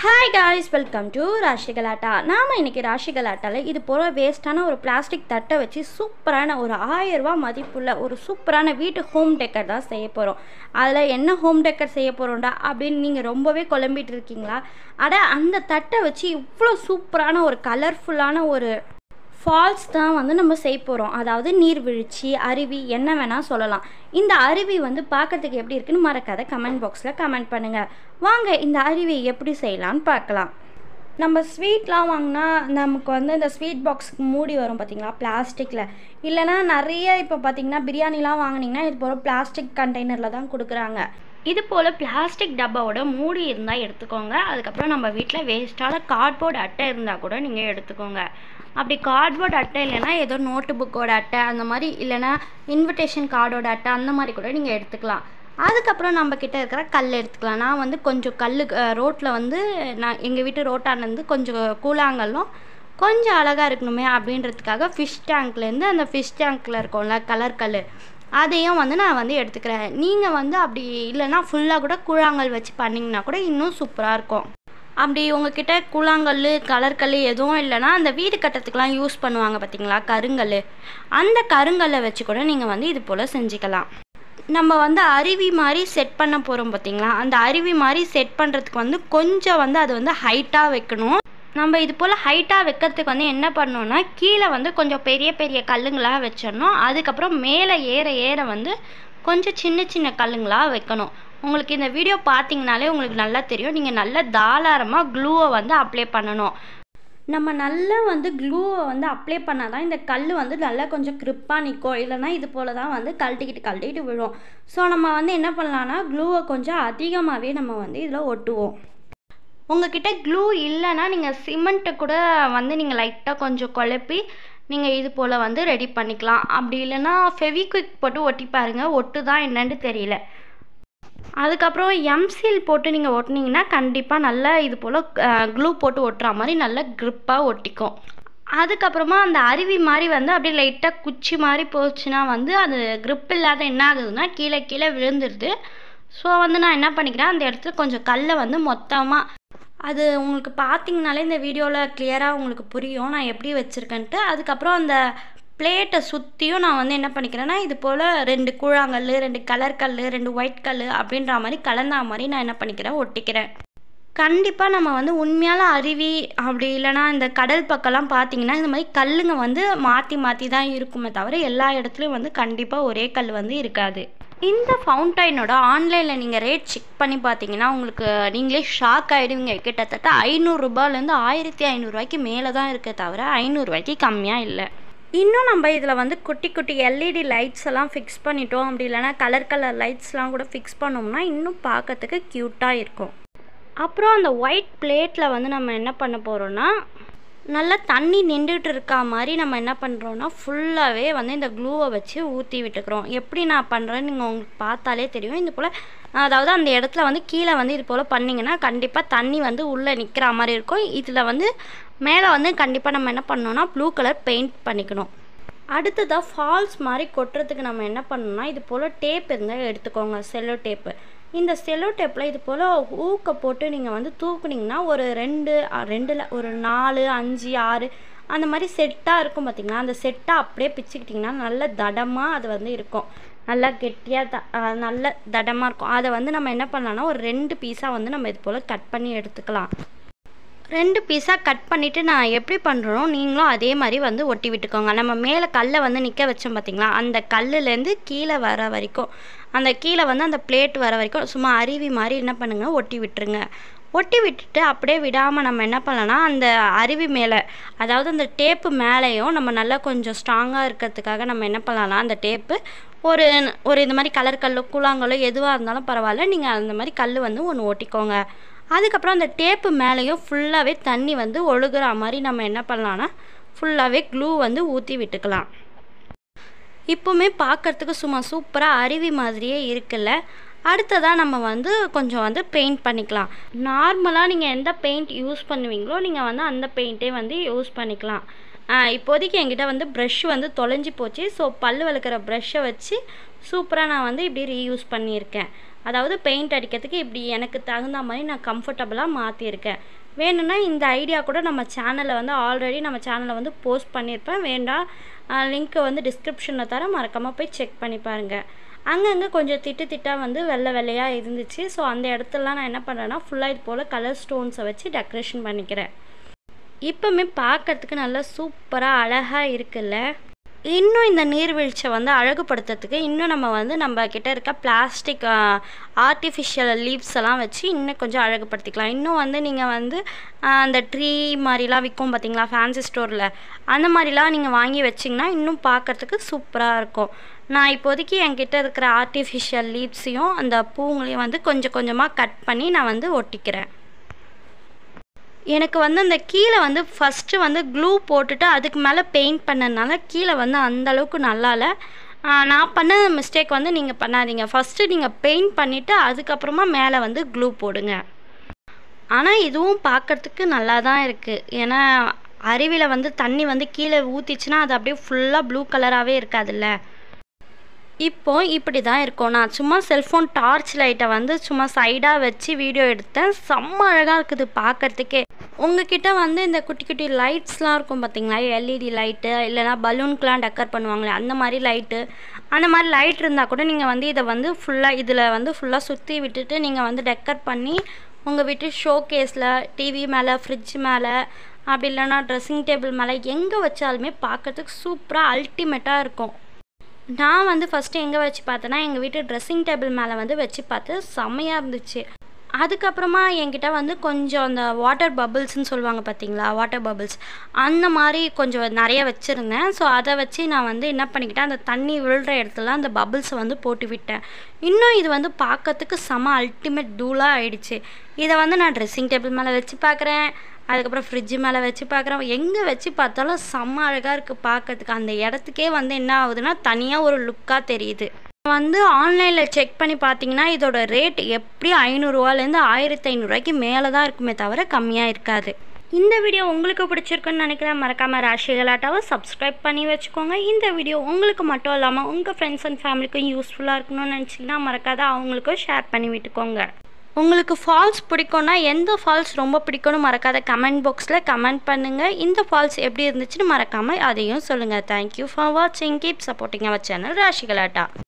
Hi guys, welcome to Raashi கலாட்டா. நாம் இன்றைக்கி ராஷி கலாட்டாவில் இது போல் வேஸ்ட்டான ஒரு பிளாஸ்டிக் தட்டை வச்சு சூப்பரான ஒரு 1000 ரூபா மதிப்புள்ள ஒரு சூப்பரான வீட்டு ஹோம் டெக்கர் தான் செய்ய போகிறோம். அதில் என்ன ஹோம் டெக்கர் செய்ய போகிறோம்டா அப்படின்னு நீங்கள் ரொம்பவே குழம்பிட்டு இருக்கீங்களா? அந்த தட்டை வச்சு இவ்வளோ சூப்பரான ஒரு கலர்ஃபுல்லான ஒரு ஃபால்ஸ் தான் நம்ம செய்ய போகிறோம். அதாவது நீர்வீழ்ச்சி, அருவி என்ன வேணால் சொல்லலாம். இந்த அருவி பார்க்கறதுக்கு எப்படி இருக்குன்னு மறக்காத கமெண்ட் பாக்ஸில் கமெண்ட் பண்ணுங்கள். வாங்க இந்த அருவி எப்படி செய்யலான்னு பார்க்கலாம். நம்ம ஸ்வீட்லாம் வாங்கினா நமக்கு இந்த ஸ்வீட் பாக்ஸுக்கு மூடி வரும் பார்த்தீங்களா, பிளாஸ்டிக்கில். இல்லைனா நிறைய இப்போ பார்த்தீங்கன்னா பிரியாணிலாம் வாங்கினீங்கன்னா இது போல் பிளாஸ்டிக் கண்டெய்னரில் தான் கொடுக்குறாங்க. இது போல் பிளாஸ்டிக் டப்பாவோட மூடி இருந்தால் எடுத்துக்கோங்க. அதுக்கப்புறம் நம்ம வீட்டில் வேஸ்ட்டான கார்ட்போர்ட் அட்டை இருந்தால் கூட நீங்கள் எடுத்துக்கோங்க. அப்படி கார்ட்போர்ட் அட்டை இல்லைன்னா ஏதோ நோட்டு புக்கோட அட்டை அந்த மாதிரி, இல்லைனா இன்விடேஷன் கார்டோட அட்டை அந்த மாதிரி கூட நீங்கள் எடுத்துக்கலாம். அதுக்கப்புறம் நம்மக்கிட்ட இருக்கிற கல் எடுத்துக்கலாம். நான் கொஞ்சம் கல் ரோட்டில் நான் எங்கள் வீட்டு ரோட்டானது கொஞ்சம் கூழாங்கல்லும் கொஞ்சம் அழகாக இருக்கணுமே அப்படின்றதுக்காக ஃபிஷ் டேங்க்லேருந்து அந்த ஃபிஷ் டேங்க்கில் இருக்கும்ல கலர் கல், அதையும் நான் எடுத்துக்கிறேன். நீங்கள் அப்படி இல்லைன்னா ஃபுல்லாக கூட கூழாங்கல் வச்சு பண்ணிங்கன்னா கூட இன்னும் சூப்பராக இருக்கும். அப்படி உங்ககிட்ட கூழாங்கல், கலர்கல் எதுவும் இல்லைன்னா அந்த வீடு கட்டுறதுக்கெலாம் யூஸ் பண்ணுவாங்க பார்த்தீங்களா கருங்கல், அந்த கருங்கல்லை வச்சு கூட நீங்கள் இது போல் செஞ்சுக்கலாம். நம்ம அருவி மாதிரி செட் பண்ண போகிறோம் பார்த்தீங்களா, அந்த அருவி மாதிரி செட் பண்ணுறதுக்கு கொஞ்சம் அது ஹைட்டாக வைக்கணும். நம்ம இது போல் ஹைட்டாக வைக்கிறதுக்கு என்ன பண்ணணும்னா கீழே கொஞ்சம் பெரிய பெரிய கல்லுங்களாக வச்சிடணும். அதுக்கப்புறம் மேலே ஏற ஏற கொஞ்சம் சின்ன சின்ன கல்லுங்களாக வைக்கணும். உங்களுக்கு இந்த வீடியோ பார்த்தீங்கனாலே உங்களுக்கு நல்லா தெரியும். நீங்கள் நல்லா தாராளமாக க்ளூவை அப்ளை பண்ணணும். நம்ம நல்லா க்ளூவை அப்ளை பண்ணால் தான் இந்த கல் நல்லா கொஞ்சம் க்ரிப்பாக நிற்கும். இல்லைனா இது போல் தான் கழட்டிக்கிட்டு விழும். ஸோ நம்ம என்ன பண்ணலான்னா க்ளூவை கொஞ்சம் அதிகமாகவே நம்ம இதில் ஒட்டுவோம். உங்கள்கிட்ட க்ளூ இல்லைன்னா நீங்கள் சிமெண்ட்டை கூட நீங்கள் லைட்டாக கொஞ்சம் குழப்பி நீங்கள் இது போல் ரெடி பண்ணிக்கலாம். அப்படி இல்லைன்னா ஃபெவிக்விக் போட்டு ஒட்டி பாருங்கள், ஒட்டு தான் என்னன்னு தெரியல. அதுக்கப்புறம் எம்சீல் போட்டு நீங்கள் ஒட்டினீங்கன்னா கண்டிப்பாக நல்லா இது போல் க்ளூ போட்டு ஒட்டுற மாதிரி நல்லா க்ரிப்பாக ஒட்டிக்கும். அதுக்கப்புறமா அந்த அருவி மாதிரி அப்படியே லைட்டாக குச்சி மாதிரி போச்சுன்னா அது க்ரிப் இல்லாத என்ன ஆகுதுன்னா கீழே கீழே விழுந்துடுது. ஸோ நான் என்ன பண்ணிக்கிறேன், அந்த இடத்துல கொஞ்சம் கல்லை மொத்தமாக, அது உங்களுக்கு பார்த்தீங்கனாலே இந்த வீடியோவில் கிளியராக உங்களுக்கு புரியும் நான் எப்படி வச்சுருக்கேன்ட்டு. அதுக்கப்புறம் அந்த பிளேட்டை சுற்றியும் நான் என்ன பண்ணிக்கிறேன்னா இது போல் 2 கூழாங்கல், 2 கலர் கல், 2 ஒயிட் கல் அப்படின்ற மாதிரி கலந்தா மாதிரி நான் என்ன பண்ணிக்கிறேன் ஒட்டிக்கிறேன். கண்டிப்பாக நம்ம உண்மையான அருவி அப்படி இல்லைனா இந்த கடல் பக்கம்லாம் பார்த்தீங்கன்னா இந்த மாதிரி கல்லுங்க மாற்றி மாற்றி தான் இருக்குமே தவிர எல்லா இடத்துலையும் கண்டிப்பாக ஒரே கல் இருக்காது. இந்த ஃபவுண்டைனோட ஆன்லைனில் நீங்கள் ரேட் செக் பண்ணி பார்த்தீங்கன்னா உங்களுக்கு நீங்களே ஷாக் ஆகிடுவீங்க. கிட்டத்தட்ட 500 ரூபாயிலேருந்து 1500 ரூபாய்க்கு மேலே தான் இருக்கே தவிர 500 ரூபாய்க்கு கம்மியாக இல்லை. இன்னும் நம்ம இதில் குட்டி குட்டி எல்இடி லைட்ஸ் எல்லாம் ஃபிக்ஸ் பண்ணிட்டோம். அப்படி இல்லைனா கலர் கலர் லைட்ஸ்லாம் கூட ஃபிக்ஸ் பண்ணோம்னா இன்னும் பார்க்கறதுக்கு க்யூட்டாக இருக்கும். அப்புறம் அந்த ஒயிட் பிளேட்டில் நம்ம என்ன பண்ண போகிறோன்னா நல்லா தண்ணி நின்றுட்டு இருக்கா மாதிரி நம்ம என்ன பண்ணுறோன்னா ஃபுல்லாகவே இந்த க்ளூவை வச்சு ஊற்றி விட்டுக்கிறோம். எப்படி நான் பண்ணுறேன்னு நீங்கள் உங்களுக்கு பார்த்தாலே தெரியும். இது போல் அதாவது அந்த இடத்துல கீழே இது போல் பண்ணிங்கன்னா கண்டிப்பாக தண்ணி உள்ளே நிற்கிற மாதிரி இருக்கும். இதில் மேலே கண்டிப்பாக நம்ம என்ன பண்ணோன்னா ப்ளூ கலர் பெயிண்ட் பண்ணிக்கணும். அடுத்ததாக ஃபால்ஸ் மாதிரி கொட்டுறதுக்கு நம்ம என்ன பண்ணணும்னா இது போல் டேப் இருந்தால் எடுத்துக்கோங்க, செல்லோ டேப்பு. இந்த செல்லோ டேப்பில் இது போல் ஊக்க போட்டு நீங்கள் தூக்குனிங்கன்னா ஒரு 2 ஒரு 4 5 6 அந்த மாதிரி செட்டாக இருக்கும் பார்த்திங்கன்னா, அந்த செட்டை அப்படியே பிச்சுக்கிட்டிங்கன்னா நல்ல தடமாக அது இருக்கும். நல்லா கெட்டியாக நல்ல தடமாக இருக்கும். அதை நம்ம என்ன பண்ணலான்னா ஒரு 2 பீஸாக நம்ம இது போல் கட் பண்ணி எடுத்துக்கலாம். 2 பீஸாக கட் பண்ணிவிட்டு நான் எப்படி பண்ணுறோம் நீங்களும் அதே மாதிரி ஒட்டி விட்டுக்கோங்க. நம்ம மேலே கல்லை நிற்க வச்சோம் பார்த்திங்களா, அந்த கல்லுலேருந்து கீழே வர வரைக்கும், அந்த கீழே அந்த பிளேட் வர வரைக்கும் சும்மா அருவி மாதிரி என்ன பண்ணுங்கள் ஒட்டி விட்டுருங்க. ஒட்டி விட்டுட்டு அப்படியே விடாமல் நம்ம என்ன பண்ணலான்னா அந்த அருவி மேலே, அதாவது அந்த டேப்பு மேலேயும் நம்ம நல்லா கொஞ்சம் ஸ்ட்ராங்காக இருக்கிறதுக்காக நம்ம என்ன பண்ணலாம்னா அந்த டேப்பு ஒரு இந்த மாதிரி கலர் கல்லோ கூழாங்கல்லோ எதுவாக இருந்தாலும் பரவாயில்ல, நீங்கள் அந்த மாதிரி கல் ஒன்று ஒட்டிக்கோங்க. அதுக்கப்புறம் அந்த டேப்பு மேலேயும் ஃபுல்லாகவே தண்ணி ஒழுகுற மாதிரி நம்ம என்ன பண்ணலான்னா ஃபுல்லாகவே க்ளூ ஊற்றி விட்டுக்கலாம். இப்போவுமே பார்க்குறதுக்கு சும்மா சூப்பராக அருவி மாதிரியே இருக்குல்ல. அடுத்ததாக நம்ம கொஞ்சம் பெயிண்ட் பண்ணிக்கலாம். நார்மலாக நீங்கள் எந்த பெயிண்ட் யூஸ் பண்ணுவீங்களோ நீங்கள் அந்த பெயிண்ட்டே யூஸ் பண்ணிக்கலாம். இப்போதைக்கு என்கிட்ட ப்ரஷ் தொலைஞ்சி போச்சு. ஸோ பல் விளக்குற ப்ரஷ்ஷை வச்சு சூப்பராக நான் இப்படி ரீயூஸ் பண்ணியிருக்கேன். அதாவது பெயிண்ட் அடிக்கிறதுக்கு இப்படி எனக்கு தகுந்த மாதிரி நான் கம்ஃபர்டபுளாக மாற்றிருக்கேன். வேணும்னா இந்த ஐடியா கூட நம்ம சேனலில் வந்து ஆல்ரெடி நம்ம சேனலில் வந்து போஸ்ட் பண்ணியிருப்பேன். வேண்டாம் லிங்க்கை வந்து டிஸ்கிரிப்ஷனில் தர, மறக்காமல் போய் செக் பண்ணி பாருங்கள். அங்கங்கே கொஞ்சம் திட்டாக வந்து வெள்ளையாக இருந்துச்சு. ஸோ அந்த இடத்துலலாம் நான் என்ன பண்ணுறேன்னா ஃபுல்லாக இது போல் கலர் ஸ்டோன்ஸை வச்சு டெக்கரேஷன் பண்ணிக்கிறேன். இப்போவுமே பார்க்குறதுக்கு நல்லா சூப்பராக அழகாக இருக்குல்ல. இன்னும் இந்த நீர்வீழ்ச்சியை வந்து அழகுபடுத்துறதுக்கு இன்னும் நம்ம கிட்ட இருக்க பிளாஸ்டிக் ஆர்டிஃபிஷியல் லீவ்ஸ் எல்லாம் வச்சு இன்னும் கொஞ்சம் அழகுபடுத்திக்கலாம். இன்னும் வந்து நீங்கள் வந்து அந்த ட்ரீ மாதிரிலாம் விற்கும் பார்த்தீங்களா ஃபேன்சி ஸ்டோரில், அந்த மாதிரிலாம் நீங்கள் வாங்கி வச்சிங்கன்னா இன்னும் பார்க்குறதுக்கு சூப்பராக இருக்கும். நான் இப்போதைக்கு என்கிட்ட இருக்கிற ஆர்டிஃபிஷியல் லீவ்ஸையும் அந்த பூங்களையும் வந்து கொஞ்சம் கொஞ்சமாக கட் பண்ணி நான் வந்து ஒட்டிக்கிறேன். எனக்கு வந்து அந்த கீழே வந்து ஃபஸ்ட்டு வந்து க்ளூ போட்டுட்டு அதுக்கு மேலே பெயிண்ட் பண்ணதுனால கீழே வந்து அந்தளவுக்கு நல்லா இல்லை. நான் பண்ண மிஸ்டேக் வந்து நீங்கள் பண்ணாதீங்க. ஃபஸ்ட்டு நீங்கள் பெயிண்ட் பண்ணிவிட்டு அதுக்கப்புறமா மேலே வந்து க்ளூ போடுங்க. ஆனால் இதுவும் பார்க்குறதுக்கு நல்லா தான் இருக்குது. ஏன்னா அருவியில் வந்து தண்ணி வந்து கீழே ஊற்றிச்சுன்னா அது அப்படியே ஃபுல்லாக ப்ளூ கலராகவே இருக்காதுல்ல. இப்போது இப்படி தான் இருக்கும். நான் சும்மா செல்ஃபோன் டார்ச் லைட்டை வந்து சும்மா சைடாக வச்சு வீடியோ எடுத்தேன். செம்ம அழகாக இருக்குது பார்க்குறதுக்கே. உங்ககிட்ட வந்து இந்த குட்டி குட்டி லைட்ஸ்லாம் இருக்கும் பார்த்தீங்களா, எல்இடி லைட்டு இல்லைனா பலூனுக்குலாம் டெக்கர் பண்ணுவாங்களே அந்த மாதிரி லைட்டு, அந்த மாதிரி லைட் இருந்தால் கூட நீங்கள் வந்து இதை வந்து ஃபுல்லாக இதில் வந்து ஃபுல்லாக சுற்றி விட்டுட்டு நீங்கள் வந்து டெக்கர் பண்ணி உங்கள் வீட்டு ஷோ கேஸில், டிவி மேலே, ஃப்ரிட்ஜ் மேலே, அப்படி இல்லைனா ட்ரெஸ்ஸிங் டேபிள் மேலே எங்கே வச்சாலுமே பார்க்குறதுக்கு சூப்பராக அல்டிமேட்டாக இருக்கும். நான் வந்து ஃபஸ்ட்டு எங்கே வச்சு பார்த்தேன்னா எங்கள் வீட்டு ட்ரெஸ்ஸிங் டேபிள் மேலே வந்து வச்சு பார்த்து செம்மையாக இருந்துச்சு. அதுக்கப்புறமா என்கிட்ட வந்து கொஞ்சம் அந்த வாட்டர் பபிள்ஸ்ன்னு சொல்லுவாங்க பார்த்தீங்களா, வாட்டர் பபிள்ஸ் அந்த மாதிரி கொஞ்சம் நிறைய வச்சுருந்தேன். ஸோ அதை வச்சு நான் வந்து என்ன பண்ணிக்கிட்டேன், அந்த தண்ணி விழுற இடத்துல அந்த பபிள்ஸை வந்து போட்டு விட்டேன். இன்னும் இது வந்து பார்க்கறதுக்கு செம அல்டிமேட் தூளாக ஆயிடுச்சு. இதை வந்து நான் ட்ரெஸ்ஸிங் டேபிள் மேலே வச்சு பார்க்குறேன், அதுக்கப்புறம் ஃப்ரிட்ஜு மேலே வச்சு பார்க்குறேன். எங்கே வச்சு பார்த்தாலும் செம்ம அழகாக இருக்குது பார்க்கறதுக்கு. அந்த இடத்துக்கே வந்து என்ன ஆகுதுன்னா தனியாக ஒரு லுக்காக தெரியுது. வந்து ஆன்லைனில் செக் பண்ணி பார்த்தீங்கன்னா இதோட ரேட் எப்படி 500 ரூபாலேருந்து 1500 ரூபாய்க்கு மேலே தான் இருக்குமே தவிர கம்மியாக இருக்காது. இந்த வீடியோ உங்களுக்கு பிடிச்சிருக்குன்னு நினைக்கிறேன். மறக்காமல் ராஷி கலாட்டாவை சப்ஸ்கிரைப் பண்ணி வச்சுக்கோங்க. இந்த வீடியோ உங்களுக்கு மட்டும் இல்லாமல் உங்கள் ஃப்ரெண்ட்ஸ் அண்ட் ஃபேமிலிக்கும் யூஸ்ஃபுல்லாக இருக்கணும்னு நினச்சிங்கன்னா மறக்காத அவங்களுக்கும் ஷேர் பண்ணி விட்டுக்கோங்க. உங்களுக்கு ஃபால்ஸ் பிடிக்கும்னா எந்த ஃபால்ஸ் ரொம்ப பிடிக்கும்னு மறக்காத கமெண்ட் பாக்ஸில் கமெண்ட் பண்ணுங்கள். இந்த ஃபால்ஸ் எப்படி இருந்துச்சுன்னு மறக்காமல் அதையும் சொல்லுங்கள். தேங்க்யூ ஃபார் வாட்சிங். Keep supporting our channel Rashi கலாட்டா.